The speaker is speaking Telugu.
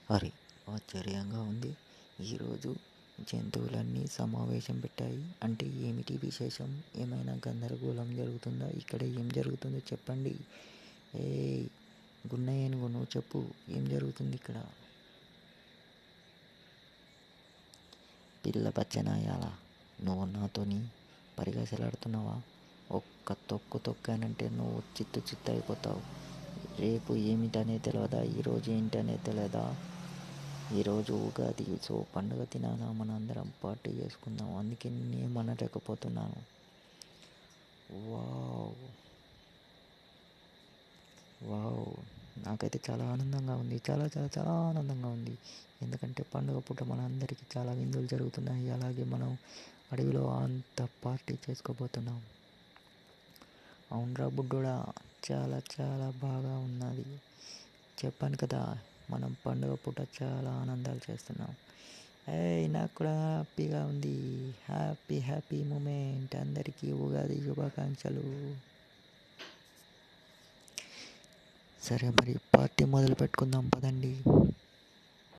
అరే, ఆశ్చర్యంగా ఉంది. ఈరోజు జంతువులన్నీ సమావేశం పెట్టాయి అంటే ఏమిటి విశేషం? ఏమైనా గందరగోళం జరుగుతుందా? ఇక్కడ ఏం జరుగుతుందో చెప్పండి. ఏ గున్న ఏనుగు, నువ్వు చెప్పు, ఏం జరుగుతుంది ఇక్కడ? పిల్ల పచ్చనాయాల, నువ్వు నాతోని పరిగెసలాడుతున్నావా? ఒక్క తొక్కు తొక్కానంటే నువ్వు చిత్తు చిత్తు అయిపోతావు. రేపు ఏమిటనే తెలియదా? ఈరోజు ఏంటనే తెలియదా? ఈరోజు ఉగాది, సో పండుగ తినాన మనందరం పార్టీ చేసుకుందాం. అందుకే నేనేమనలేకపోతున్నాను. వావ్, వావ్, నాకైతే చాలా ఆనందంగా ఉంది. చాలా చాలా చాలా ఆనందంగా ఉంది. ఎందుకంటే పండుగ పూట మన అందరికీ చాలా విందులు జరుగుతున్నాయి. అలాగే మనం అడవిలో అంత పార్టీ చేసుకోబోతున్నాం. అవునరా బుడ్డోడా, చాలా చాలా బాగా ఉన్నది. చెప్పాను కదా, మనం పండుగ పూట చాలా ఆనందాలు చేస్తున్నాం. నాకు కూడా హ్యాపీగా ఉంది. Happy happy moment. అందరికీ ఉగాది శుభాకాంక్షలు. సరే మరి పార్టీ మొదలు పెట్టుకుందాం పదండి.